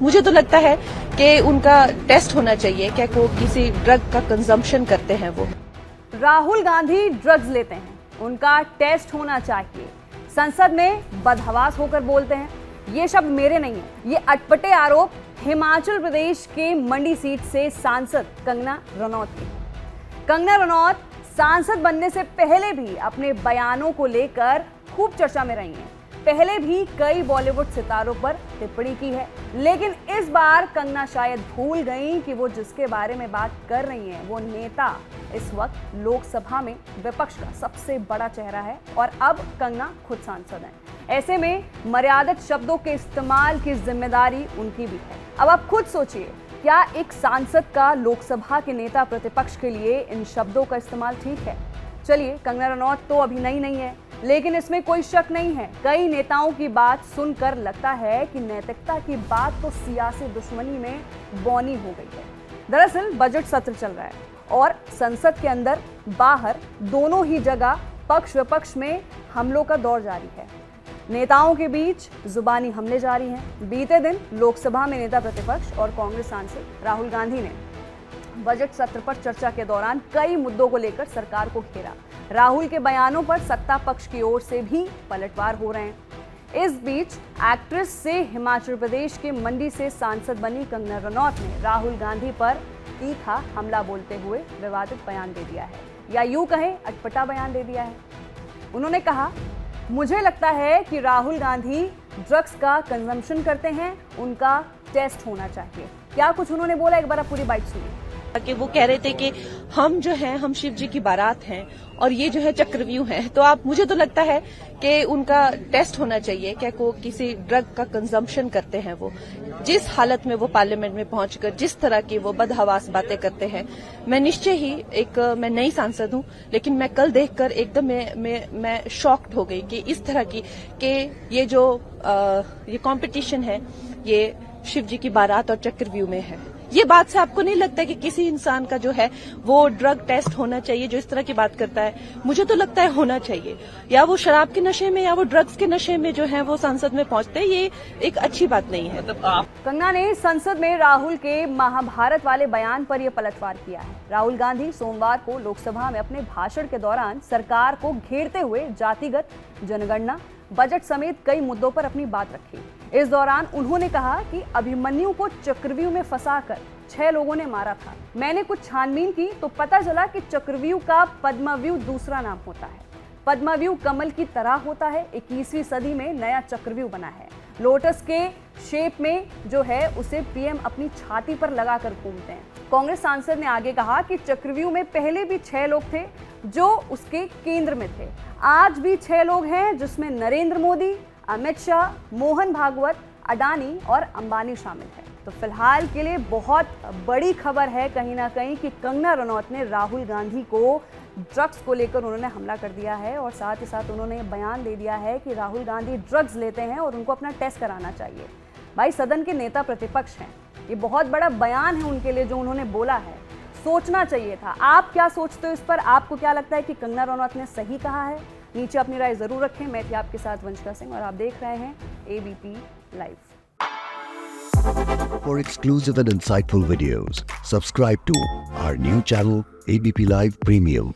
मुझे तो लगता है कि उनका टेस्ट होना चाहिए, क्या वो किसी ड्रग का कंजम्पशन करते हैं वो। राहुल गांधी ड्रग्स लेते हैं, उनका टेस्ट होना चाहिए। संसद में बदहवास होकर बोलते हैं। ये शब्द मेरे नहीं है, ये अटपटे आरोप हिमाचल प्रदेश के मंडी सीट से सांसद कंगना रनौत के। कंगना रनौत सांसद बनने से पहले भी अपने बयानों को लेकर खूब चर्चा में रही हैं। पहले भी कई बॉलीवुड सितारों पर टिप्पणी की है, लेकिन इस बार कंगना शायद भूल गई कि वो जिसके बारे में बात कर रही हैं वो नेता इस वक्त लोकसभा में विपक्ष का सबसे बड़ा चेहरा है और अब कंगना खुद सांसद हैं। ऐसे में मर्यादित शब्दों के इस्तेमाल की जिम्मेदारी उनकी भी है। अब आप खुद सोचिए, क्या एक सांसद का लोकसभा के नेता प्रतिपक्ष के लिए इन शब्दों का इस्तेमाल ठीक है? चलिए, कंगना रनौत तो अभी नई नहीं है, लेकिन इसमें कोई शक नहीं है, कई नेताओं की बात सुनकर लगता है कि नैतिकता की बात तो सियासी दुश्मनी में बौनी हो गई है। दरअसल बजट सत्र चल रहा है और संसद के अंदर बाहर दोनों ही जगह पक्ष विपक्ष में हमलों का दौर जारी है। नेताओं के बीच जुबानी हमले जारी हैं। बीते दिन लोकसभा में नेता प्रतिपक्ष और कांग्रेस सांसद राहुल गांधी ने बजट सत्र पर चर्चा के दौरान कई मुद्दों को लेकर सरकार को घेरा। राहुल के बयानों पर सत्ता पक्ष की ओर से भी पलटवार हो रहे हैं। इस बीच एक्ट्रेस से हिमाचल प्रदेश के मंडी से सांसद बनी कंगना रनौत ने राहुल गांधी पर तीखा हमला बोलते हुए विवादित बयान दे दिया है, या यूं कहें अटपटा बयान दे दिया है। उन्होंने कहा, मुझे लगता है कि राहुल गांधी ड्रग्स का कंजम्पशन करते हैं, उनका टेस्ट होना चाहिए। क्या कुछ उन्होंने बोला, एक बार आप पूरी बात सुनिए। कि वो कह रहे थे कि हम जो हैं, हम शिव जी की बारात हैं और ये जो है चक्रव्यूह है। तो मुझे तो लगता है कि उनका टेस्ट होना चाहिए, क्या वो किसी ड्रग का कंजम्पशन करते हैं वो। जिस हालत में वो पार्लियामेंट में पहुंचकर जिस तरह की वो बदहवास बातें करते हैं, मैं निश्चय ही मैं नई सांसद हूं, लेकिन मैं कल देखकर एकदम मैं शॉक्ड हो गई कि इस तरह की कि ये जो ये कंपटीशन है, ये शिव जी की बारात और चक्रव्यूह में है। ये बात से आपको नहीं लगता कि किसी इंसान का जो है वो ड्रग टेस्ट होना चाहिए जो इस तरह की बात करता है? मुझे तो लगता है होना चाहिए। या वो शराब के नशे में या वो ड्रग्स के नशे में जो है वो संसद में पहुंचते हैं, ये एक अच्छी बात नहीं है। कंगना ने संसद में राहुल के महाभारत वाले बयान पर यह पलटवार किया है। राहुल गांधी सोमवार को लोकसभा में अपने भाषण के दौरान सरकार को घेरते हुए जातिगत जनगणना, बजट समेत कई मुद्दों पर अपनी बात रखी। इस दौरान उन्होंने कहा कि अभिमन्यु को चक्रव्यूह में फंसाकर 6 लोगों ने मारा था। मैंने कुछ छानबीन की तो पता चला कि चक्रव्यूह का पद्मव्यूह दूसरा नाम होता है। पद्मव्यूह कमल की तरह होता है। 21वीं सदी में नया चक्रव्यूह बना है। लोटस के शेप में जो है उसे पीएम अपनी छाती पर लगाकर घूमते हैं। कांग्रेस सांसद ने आगे कहा कि चक्रव्यूह में पहले भी 6 लोग थे जो उसके केंद्र में थे। आज भी 6 लोग हैं, जिसमें नरेंद्र मोदी, अमित शाह, मोहन भागवत, अडानी और अंबानी शामिल है। तो फिलहाल के लिए बहुत बड़ी खबर है कहीं ना कहीं कि कंगना रनौत ने राहुल गांधी को ड्रग्स को लेकर उन्होंने हमला कर दिया है और साथ ही साथ उन्होंने बयान दे दिया है कि राहुल गांधी ड्रग्स लेते हैं और उनको अपना टेस्ट कराना चाहिए। भाई, सदन के नेता प्रतिपक्ष हैं, ये बहुत बड़ा बयान है उनके लिए जो उन्होंने बोला है। सोचना चाहिए था। आप क्या सोचते हो इस पर? आपको क्या लगता है कि कंगना रनौत ने सही कहा है? नीचे अपनी राय जरूर रखें। मैं थी आपके साथ वंशिका सिंह और आप देख रहे हैं ABP live. For exclusive and insightful videos, subscribe to our new channel ABP Live Premium.